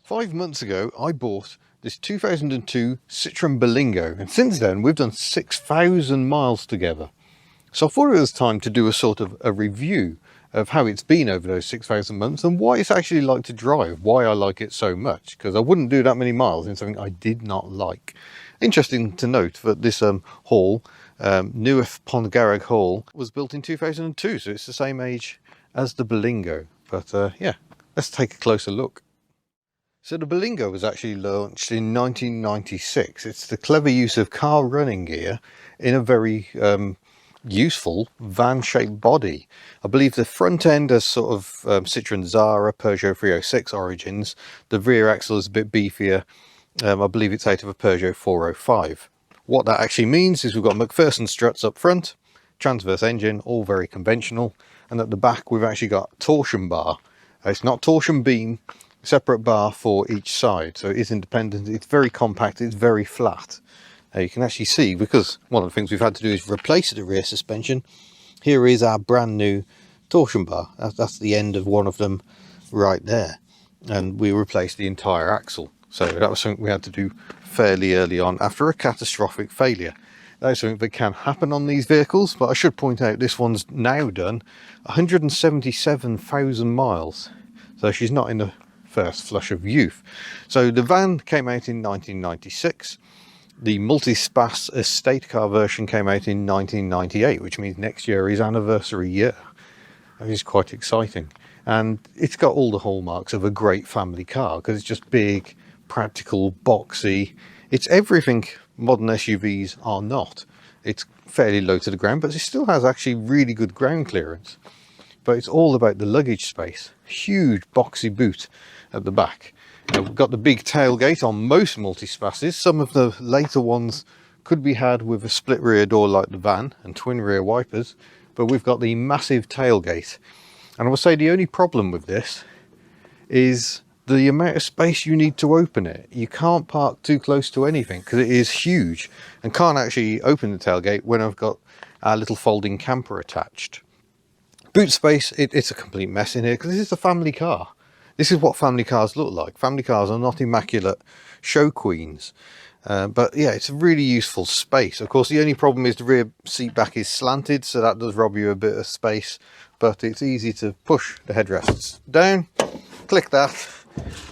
5 months ago, I bought this 2002 Citroen Berlingo, and since then we've done 6,000 miles together. So I thought it was time to do a sort of a review of how it's been over those 6,000 months and why it's actually like to drive, why I like it so much, because I wouldn't do that many miles in something I did not like. Interesting to note that this Hall, Newarth Pongarag Hall, was built in 2002, so it's the same age as the Berlingo. But yeah, let's take a closer look. So the Berlingo was actually launched in 1996. It's the clever use of car running gear in a very useful van-shaped body. I believe the front end has sort of Citroen Zara, Peugeot 306 origins. The rear axle is a bit beefier. I believe it's out of a Peugeot 405. What that actually means is we've got McPherson struts up front, transverse engine, all very conventional, and at the back we've actually got torsion bar. It's not torsion beam, separate bar for each side, so it is independent. It's very compact, it's very flat. You can actually see, because one of the things we've had to do is replace the rear suspension. Here is our brand new torsion bar. That's the end of one of them right there, and we replaced the entire axle. So that was something we had to do fairly early on after a catastrophic failure. That is something that can happen on these vehicles, but I should point out this one's now done 177,000 miles, so she's not in the first flush of youth. So the van came out in 1996. The multi-spas estate car version came out in 1998, which means next year is anniversary year. That is quite exciting. And it's got all the hallmarks of a great family car, because it's just big, practical, boxy. It's everything modern SUVs are not. It's fairly low to the ground, but it still has actually really good ground clearance. But it's all about the luggage space. Huge boxy boot at the back. We've got the big tailgate on most multi-spasses. Some of the later ones could be had with a split rear door like the van and twin rear wipers, but we've got the massive tailgate. And I will say the only problem with this is the amount of space you need to open it. You can't park too close to anything because it is huge, and can't actually open the tailgate when I've got our little folding camper attached. Boot space, it's a complete mess in here because this is a family car. This is what family cars look like. Family cars are not immaculate show queens. But yeah, it's a really useful space. Of course, the only problem is the rear seat back is slanted, so that does rob you a bit of space. But it's easy to push the headrests down, click that,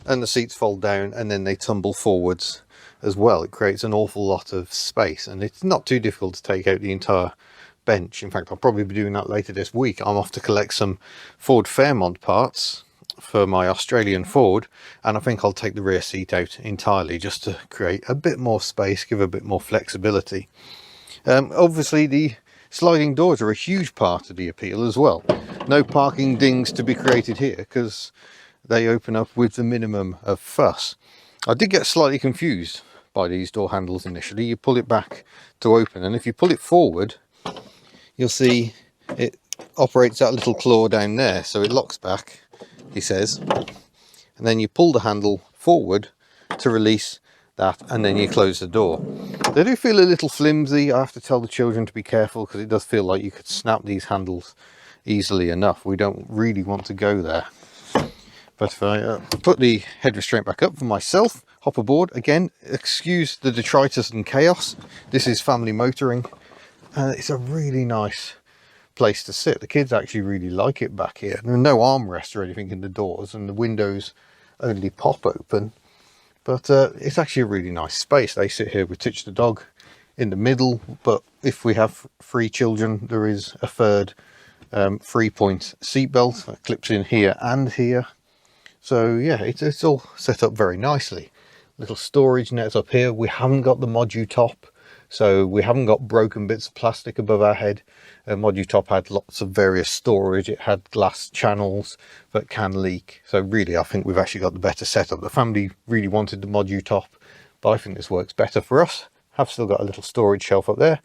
and the seats fold down, and then they tumble forwards as well. It creates an awful lot of space, and it's not too difficult to take out the entire bench. In fact, I'll probably be doing that later this week. I'm off to collect some Ford Fairmont parts for my Australian Ford, and I think I'll take the rear seat out entirely just to create a bit more space, give a bit more flexibility. Obviously the sliding doors are a huge part of the appeal as well. No parking dings to be created here because they open up with the minimum of fuss. I did get slightly confused by these door handles initially. You pull it back to open, and if you pull it forward, you'll see it operates that little claw down there, so it locks back, he says, and then you pull the handle forward to release that, and then you close the door. They do feel a little flimsy. I have to tell the children to be careful because it does feel like you could snap these handles easily enough. We don't really want to go there. But if I put the head restraint back up for myself, hop aboard again, excuse the detritus and chaos. This is family motoring. It's a really nice place to sit. The kids actually really like it back here. There are no armrests or anything in the doors, and the windows only pop open, but it's actually a really nice space. They sit here with Titch the dog in the middle, but if we have 3 children, there is a third 3-point seat belt that clips in here and here. So yeah, it's all set up very nicely. Little storage nets up here. We haven't got the Modu top, so we haven't got broken bits of plastic above our head. Modu top had lots of various storage. It had glass channels that can leak. So really, I think we've actually got the better setup. The family really wanted the Modu top, but I think this works better for us. Have still got a little storage shelf up there,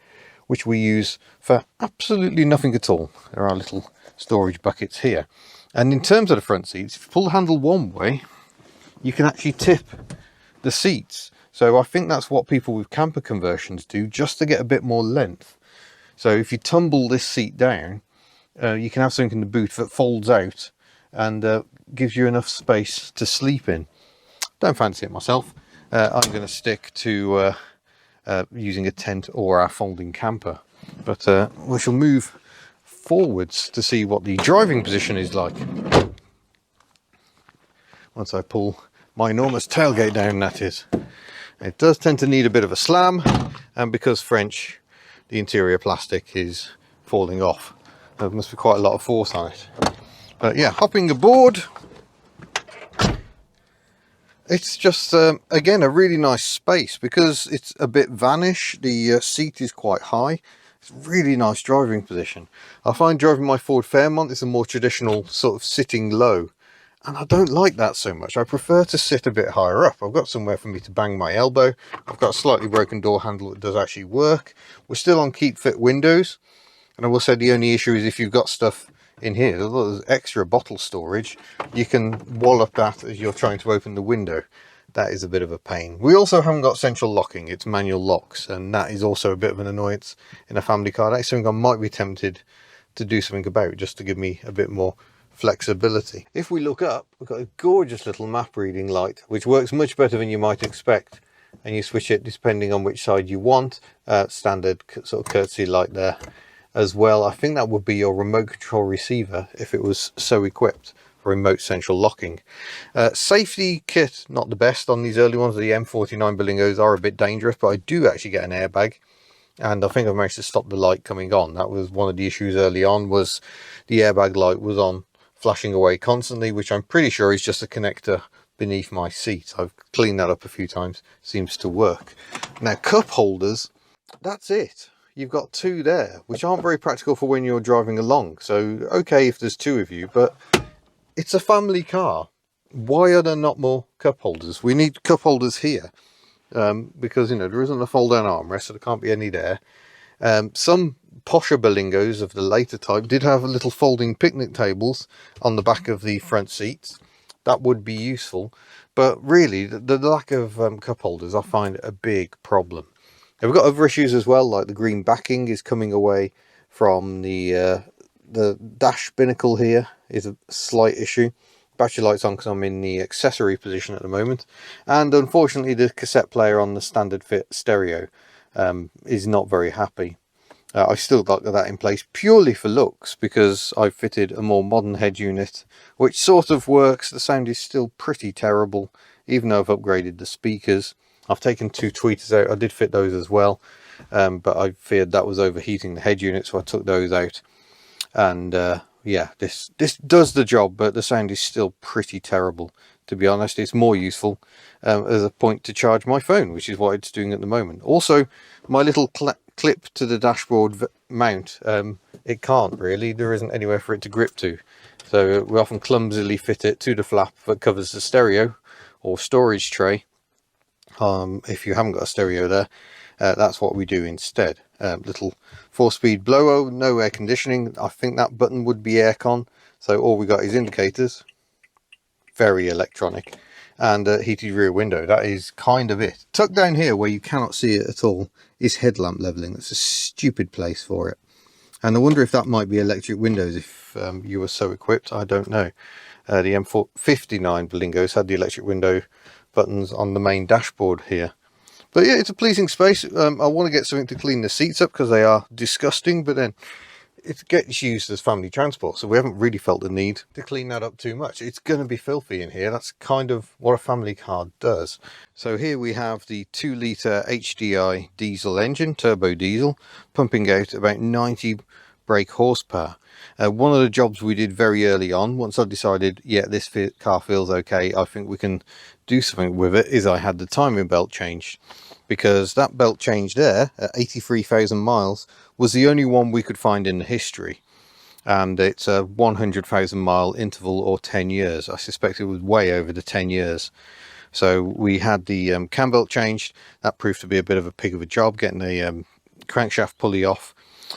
which we use for absolutely nothing at all. There are little storage buckets here. And in terms of the front seats, if you pull the handle one way, you can actually tip the seats. So I think that's what people with camper conversions do, just to get a bit more length. So if you tumble this seat down, you can have something in the boot that folds out and gives you enough space to sleep in. don't fancy it myself. I'm going to stick to using a tent or our folding camper. But we shall move forwards to see what the driving position is like. Once I pull my enormous tailgate down, that is. It does tend to need a bit of a slam, and because French, the interior plastic is falling off. There must be quite a lot of force on it. But yeah, hopping aboard. It's just, again, a really nice space because it's a bit vanish. The seat is quite high. It's a really nice driving position. I find driving my Ford Fairmont is a more traditional sort of sitting low. And I don't like that so much. I prefer to sit a bit higher up. I've got somewhere for me to bang my elbow. I've got a slightly broken door handle that does actually work. We're still on keep fit windows. And I will say the only issue is if you've got stuff in here, there's extra bottle storage, you can wallop that as you're trying to open the window. That is a bit of a pain. We also haven't got central locking, it's manual locks, and that is also a bit of an annoyance in a family car. That's something I might be tempted to do something about, just to give me a bit more flexibility. If we look up, we've got a gorgeous little map reading light, which works much better than you might expect, and you switch it depending on which side you want. Standard sort of courtesy light there as well. I think that would be your remote control receiver if it was so equipped for remote central locking. Safety kit, not the best on these early ones. The M49 Berlingos are a bit dangerous, but I do actually get an airbag, and I think I've managed to stop the light coming on. That was one of the issues early on, was the airbag light was on, flashing away constantly, which I'm pretty sure is just a connector beneath my seat. I've cleaned that up a few times, seems to work. Now, cup holders, that's it. You've got two there, which aren't very practical for when you're driving along. So, okay if there's two of you, but it's a family car. Why are there not more cup holders? We need cup holders here, because, you know, there isn't a fold-down armrest, so there can't be any there. Some posher Berlingos of the later type did have little folding picnic tables on the back of the front seats. That would be useful, but really, the lack of cup holders I find a big problem. Now, we've got other issues as well, like the green backing is coming away from the dash binnacle here is a slight issue. Battery light's on because I'm in the accessory position at the moment, and unfortunately the cassette player on the standard fit stereo is not very happy. I still got that in place purely for looks, because I've fitted a more modern head unit which sort of works. The sound is still pretty terrible, even though I've upgraded the speakers. I've taken two tweeters out. I did fit those as well, but I feared that was overheating the head unit, so I took those out. And yeah, this does the job, but the sound is still pretty terrible, to be honest. It's more useful as a point to charge my phone, which is what it's doing at the moment. Also, my little clip to the dashboard mount, it can't really. There isn't anywhere for it to grip to. So we often clumsily fit it to the flap that covers the stereo or storage tray. If you haven't got a stereo there, that's what we do instead. Little 4-speed blower, no air conditioning. I think that button would be aircon, so all we got is indicators, very electronic, and a heated rear window. That is kind of it. Tucked down here where you cannot see it at all is headlamp leveling. That's a stupid place for it, and I wonder if that might be electric windows if you were so equipped. I don't know. The M59 Berlingos had the electric window buttons on the main dashboard here. But yeah, it's a pleasing space. I want to get something to clean the seats up because they are disgusting, but then it gets used as family transport, so we haven't really felt the need to clean that up too much. It's going to be filthy in here. That's kind of what a family car does. So here we have the 2-litre HDI diesel engine, turbo diesel, pumping out about 90 brake horsepower. One of the jobs we did very early on, once I decided, yeah, this car feels okay, I think we can do something with it, is I had the timing belt changed, because that belt change there at 83,000 miles was the only one we could find in the history, and it's a 100,000 mile interval or 10 years. I suspect it was way over the 10 years. So we had the cam belt changed. That proved to be a bit of a pig of a job, getting the crankshaft pulley off.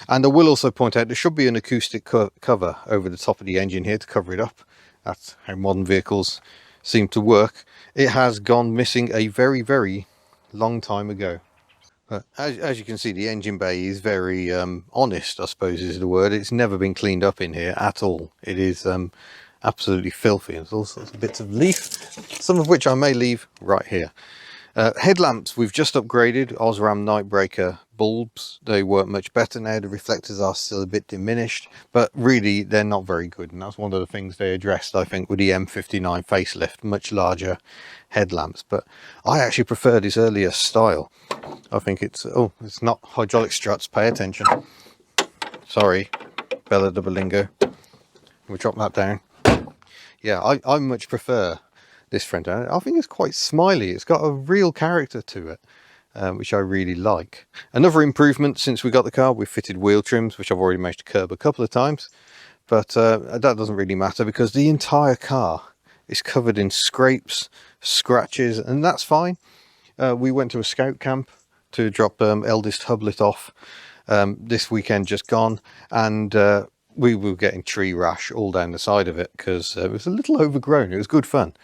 And I will also point out there should be an acoustic cover over the top of the engine here to cover it up. That's how modern vehicles seem to work. It has gone missing a very, very long time ago. But as you can see, the engine bay is very honest, I suppose is the word. It's never been cleaned up in here at all. It is a absolutely filthy. There's all sorts of bits of leaf, some of which I may leave right here. Headlamps, we've just upgraded Osram Nightbreaker bulbs. They work much better now. The reflectors are still a bit diminished, but really they're not very good, and that's one of the things they addressed, I think, with the M59 facelift. Much larger headlamps, but I actually prefer this earlier style. I think it's, oh, it's not hydraulic struts, pay attention. Sorry, Bella de Berlingo. We'll drop that down. Yeah, I much prefer this front end. I think it's quite smiley. It's got a real character to it, which I really like. Another improvement since we got the car, we've fitted wheel trims, which I've already managed to curb a couple of times, but that doesn't really matter because the entire car is covered in scrapes, scratches, and that's fine. We went to a scout camp to drop eldest Hubnut off this weekend just gone, and we were getting tree rash all down the side of it because it was a little overgrown. It was good fun.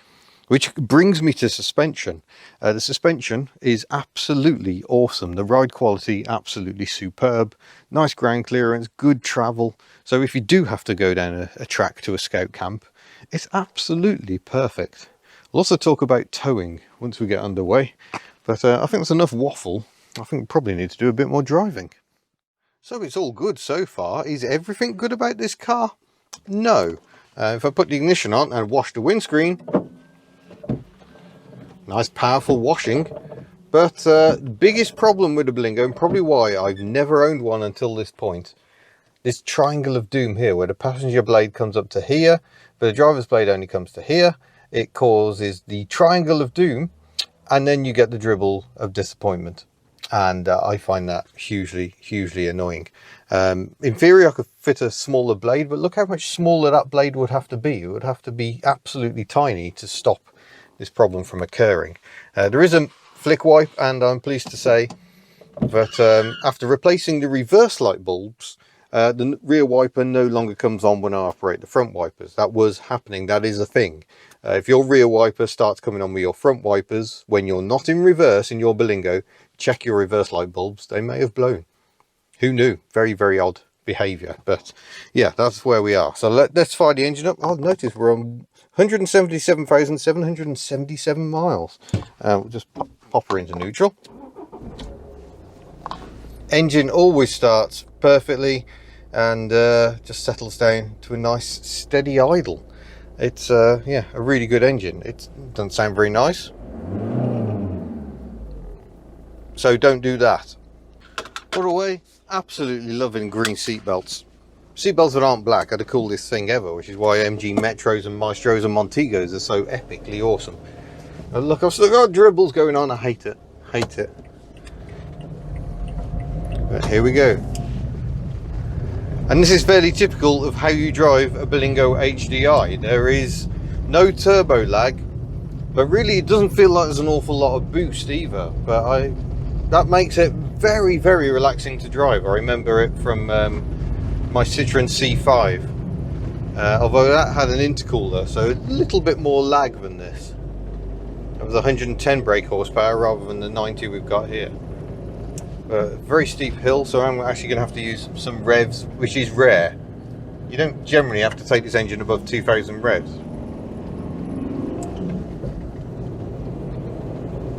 Which brings me to suspension. The suspension is absolutely awesome. The ride quality, absolutely superb. Nice ground clearance, good travel. So if you do have to go down a track to a scout camp, it's absolutely perfect. We'll also talk about towing once we get underway. But I think that's enough waffle. I think we probably need to do a bit more driving. So it's all good so far. Is everything good about this car? No. If I put the ignition on and wash the windscreen, nice powerful washing, but the biggest problem with the Berlingo, and probably why I've never owned one until this point, this triangle of doom here, where the passenger blade comes up to here, but the driver's blade only comes to here. It causes the triangle of doom, and then you get the dribble of disappointment, and I find that hugely annoying. In theory I could fit a smaller blade, but look how much smaller that blade would have to be. It would have to be absolutely tiny to stop this problem from occurring. There is a flick wipe, and I'm pleased to say that after replacing the reverse light bulbs, the rear wiper no longer comes on when I operate the front wipers. That was happening, that is a thing. If your rear wiper starts coming on with your front wipers when you're not in reverse in your Berlingo, check your reverse light bulbs, they may have blown. Who knew? Very odd behaviour, but yeah, that's where we are. So let's fire the engine up. I'll notice we're on 177,777 miles. We'll just pop her into neutral. Engine always starts perfectly and just settles down to a nice steady idle. It's yeah, a really good engine. It doesn't sound very nice, so don't do that. Put away. Absolutely loving green seat belts. Seatbelts that aren't black are the coolest thing ever, which is why MG Metros and Maestros and Montegos are so epically awesome. And look, I've still got dribbles going on. I hate it. But here we go. And this is fairly typical of how you drive a Berlingo HDI. There is no turbo lag, but really it doesn't feel like there's an awful lot of boost either. But that makes it very relaxing to drive. I remember it from my Citroen C5, although that had an intercooler, so a little bit more lag than this. It was 110 brake horsepower rather than the 90 we've got here. Very steep hill, so I'm actually going to have to use some revs, which is rare. You don't generally have to take this engine above 2000 revs.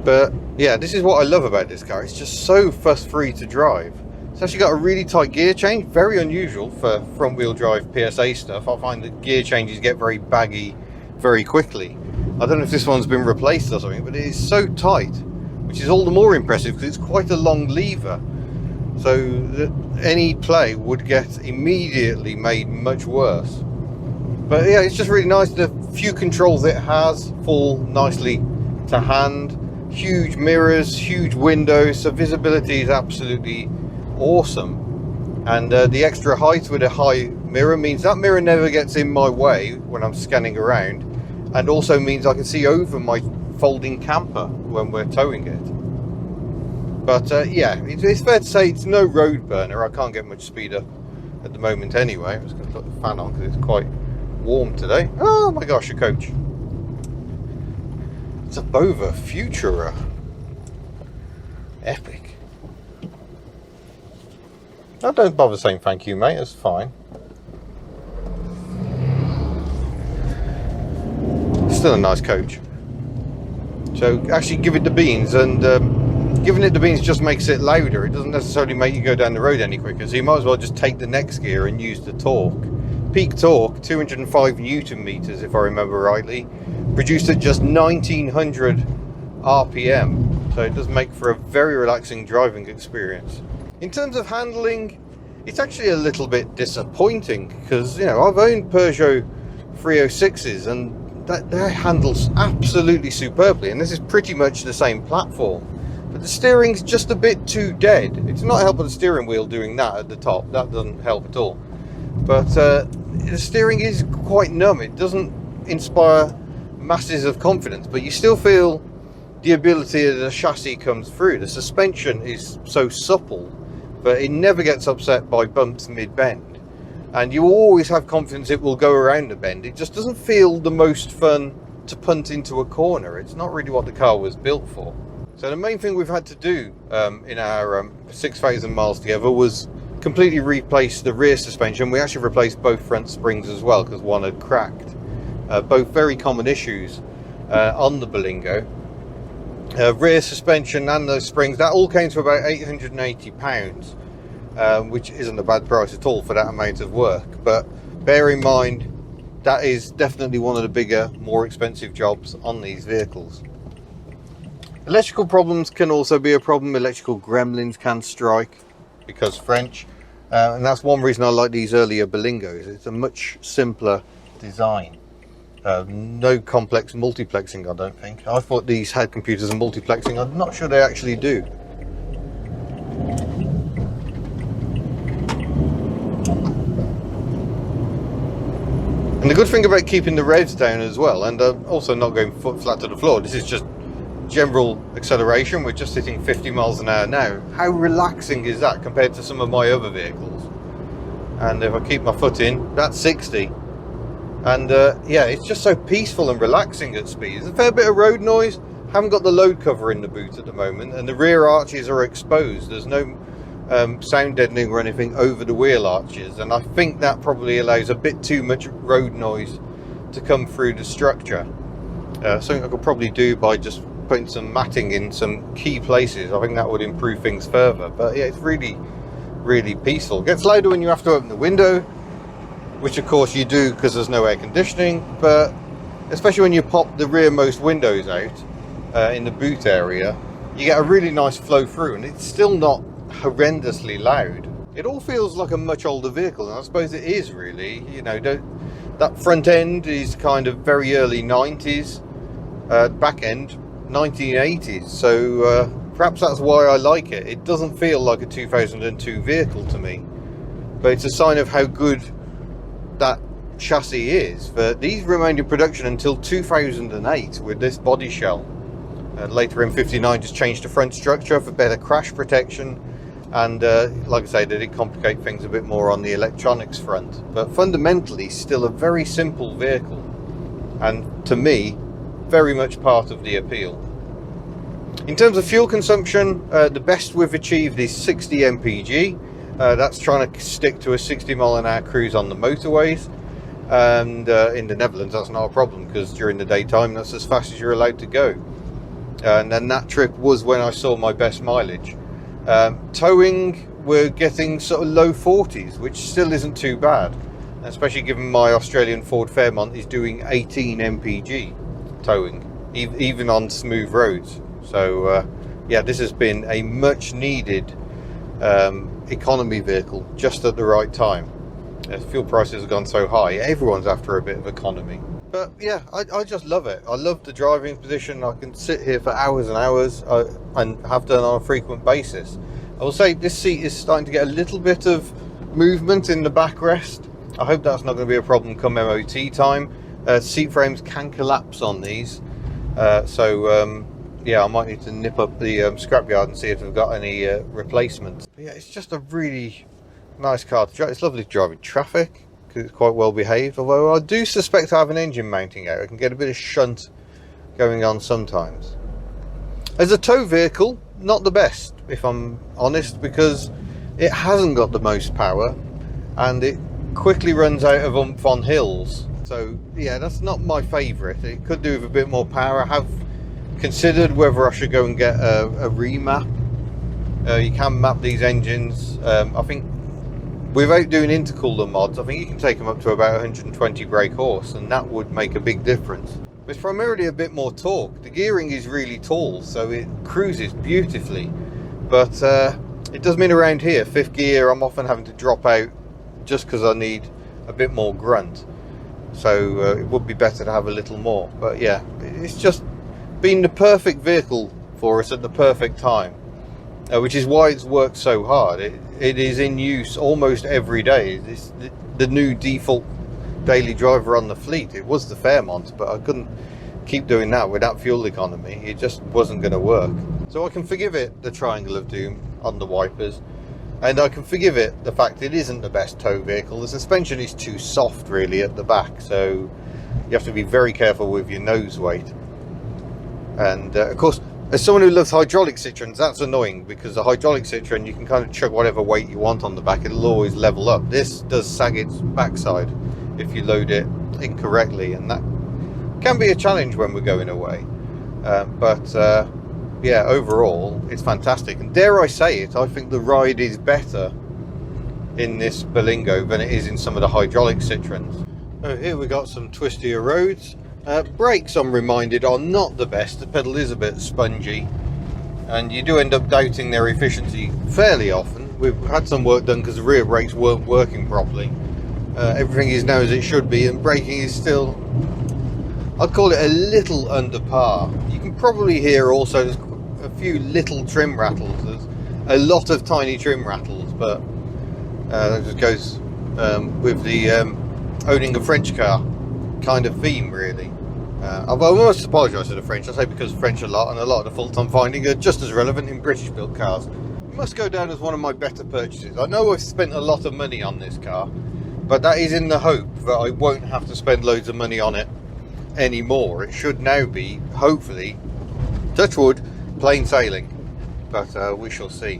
But yeah, this is what I love about this car. It's just so fuss free to drive. It's actually got a really tight gear change, very unusual for front wheel drive PSA stuff. I find that gear changes get very baggy very quickly. I don't know if this one's been replaced or something, but it is so tight, which is all the more impressive because it's quite a long lever, so that any play would get immediately made much worse. But yeah, it's just really nice. The few controls it has fall nicely to hand. Huge mirrors, huge windows, so visibility is absolutely awesome. And the extra height with a high mirror means that mirror never gets in my way when I'm scanning around, and also means I can see over my folding camper when we're towing it. But yeah, it's fair to say it's no road burner. I can't get much speed up at the moment anyway. I'm just going to put the fan on because it's quite warm today. Oh my gosh, a coach. It's a Bova Futura. Epic. Oh, don't bother saying thank you, mate. It's fine. still a nice coach. So actually give it the beans, and giving it the beans just makes it louder. It doesn't necessarily make you go down the road any quicker, so you might as well just take the next gear and use the torque. Peak torque, 205 Newton meters if I remember rightly, produced at just 1900 RPM, so it does make for a very relaxing driving experience. In terms of handling, it's actually a little bit disappointing, because, you know, I've owned Peugeot 306s and that handles absolutely superbly, and this is pretty much the same platform, but the steering's just a bit too dead. It's not helping the steering wheel doing that at the top, that doesn't help at all, but the steering is quite numb. It doesn't inspire masses of confidence, but you still feel the ability of the chassis comes through. The suspension is so supple, but it never gets upset by bumps mid-bend, and you always have confidence it will go around the bend. It just doesn't feel the most fun to punt into a corner. It's not really what the car was built for. So the main thing we've had to do in our 6,000 miles together was completely replace the rear suspension. We actually replaced both front springs as well, because one had cracked. Both very common issues on the Berlingo. Rear suspension and those springs, that all came to about £880, which isn't a bad price at all for that amount of work, but bear in mind that is definitely one of the bigger, more expensive jobs on these vehicles. Electrical problems can also be a problem. Electrical gremlins can strike, because French, and that's one reason I like these earlier Berlingos. It's a much simpler design. No complex multiplexing, I don't think. I thought these had computers and multiplexing. I'm not sure they actually do. And the good thing about keeping the revs down as well, and also not going foot flat to the floor, this is just general acceleration. We're just hitting 50 miles an hour now. How relaxing is that compared to some of my other vehicles? And if I keep my foot in, that's 60. And yeah, it's just so peaceful and relaxing at speed. There's a fair bit of road noise. Haven't got the load cover in the boot at the moment, and the rear arches are exposed. There's no sound deadening or anything over the wheel arches, and I think that probably allows a bit too much road noise to come through the structure. Something I could probably do by just putting some matting in some key places. I think that would improve things further. But yeah, it's really, really peaceful. It gets louder when you have to open the window, which of course you do because there's no air conditioning, but especially when you pop the rearmost windows out in the boot area, you get a really nice flow through, and it's still not horrendously loud. It all feels like a much older vehicle, and I suppose it is really. You know, that front end is kind of very early 90s, back end 1980s, so perhaps that's why I like it. It doesn't feel like a 2002 vehicle to me, but it's a sign of how good that chassis is. But these remained in production until 2008 with this body shell. Later M59 just changed the front structure for better crash protection, and like I say, they did complicate things a bit more on the electronics front, but fundamentally still a very simple vehicle, and to me very much part of the appeal. In terms of fuel consumption, the best we've achieved is 60 mpg. That's trying to stick to a 60 mile an hour cruise on the motorways, and in the Netherlands that's not a problem, because during the daytime that's as fast as you're allowed to go. And then that trip was when I saw my best mileage. Towing, we're getting sort of low 40s, which still isn't too bad, especially given my Australian Ford Fairmont is doing 18 mpg towing, even on smooth roads. So yeah, this has been a much needed economy vehicle just at the right time. As fuel prices have gone so high, everyone's after a bit of economy. But yeah, I just love it. I love the driving position. I can sit here for hours and hours, and have done on a frequent basis. I will say this seat is starting to get a little bit of movement in the backrest. I hope that's not going to be a problem come MOT time. Seat frames can collapse on these, so yeah, I might need to nip up the scrapyard and see if they've got any replacements. But yeah, it's just a really nice car to drive. It's lovely to drive in traffic because it's quite well behaved, although I do suspect I have an engine mounting out. I can get a bit of shunt going on sometimes. As a tow vehicle, not the best, if I'm honest, because it hasn't got the most power and it quickly runs out of oomph on hills. So yeah, that's not my favourite. It could do with a bit more power. I have considered whether I should go and get a remap. You can map these engines. I think without doing intercooler mods, I think you can take them up to about 120 brake horse, and that would make a big difference. It's primarily a bit more torque. The gearing is really tall, so it cruises beautifully. But it does mean around here, 5th gear, I'm often having to drop out just because I need a bit more grunt. So it would be better to have a little more. But yeah, it's just been the perfect vehicle for us at the perfect time. Which is why it's worked so hard. It is in use almost every day. It's the new default daily driver on the fleet. It was the Fairmont, but I couldn't keep doing that without fuel economy. It just wasn't going to work. So I can forgive it the Triangle of Doom on the wipers, and I can forgive it the fact it isn't the best tow vehicle. The suspension is too soft really at the back, so you have to be very careful with your nose weight. And of course, as someone who loves hydraulic Citroens, that's annoying, because a hydraulic Citroen, you can kind of chuck whatever weight you want on the back. It'll always level up. This does sag its backside if you load it incorrectly, and that can be a challenge when we're going away. Yeah, overall, it's fantastic. And dare I say it, I think the ride is better in this Berlingo than it is in some of the hydraulic Citroens. So here we got some twistier roads. Brakes, I'm reminded, are not the best. The pedal is a bit spongy, and you do end up doubting their efficiency fairly often. We've had some work done because the rear brakes weren't working properly. Everything is now as it should be, and braking is still, I'd call it a little under par. You can probably hear also there's a few little trim rattles. There's a lot of tiny trim rattles, but that just goes with the owning a French car kind of theme, really. I must apologise to the French. I say because French a lot, and a lot of the faults I'm finding are just as relevant in British built cars. It must go down as one of my better purchases. I know I've spent a lot of money on this car, but that is in the hope that I won't have to spend loads of money on it anymore. It should now be, hopefully, touch wood, plain sailing, but we shall see.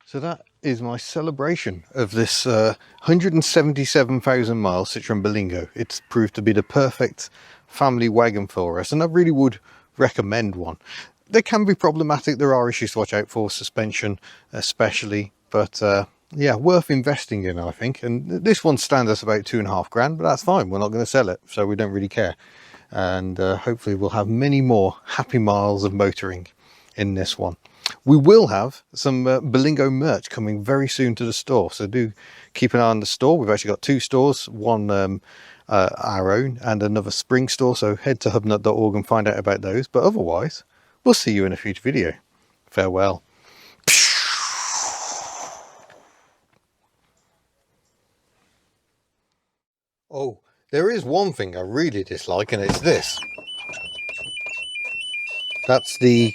So that is my celebration of this 177,000 mile Citroen Berlingo. It's proved to be the perfect family wagon for us, and I really would recommend one. They can be problematic. There are issues to watch out for, suspension especially, but yeah, worth investing in, I think. And this one stands us about £2.5 grand, but that's fine. We're not going to sell it, so we don't really care. And hopefully we'll have many more happy miles of motoring in this one. We will have some Berlingo merch coming very soon to the store, so do keep an eye on the store. We've actually got 2 stores, one our own and another spring store, so head to hubnut.org and find out about those. But otherwise, we'll see you in a future video. Farewell. Oh, there is one thing I really dislike, and it's this. That's the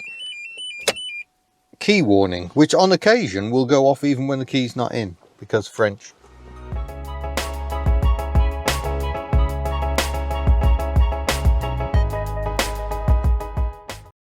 key warning, which on occasion will go off even when the key's not in, because French.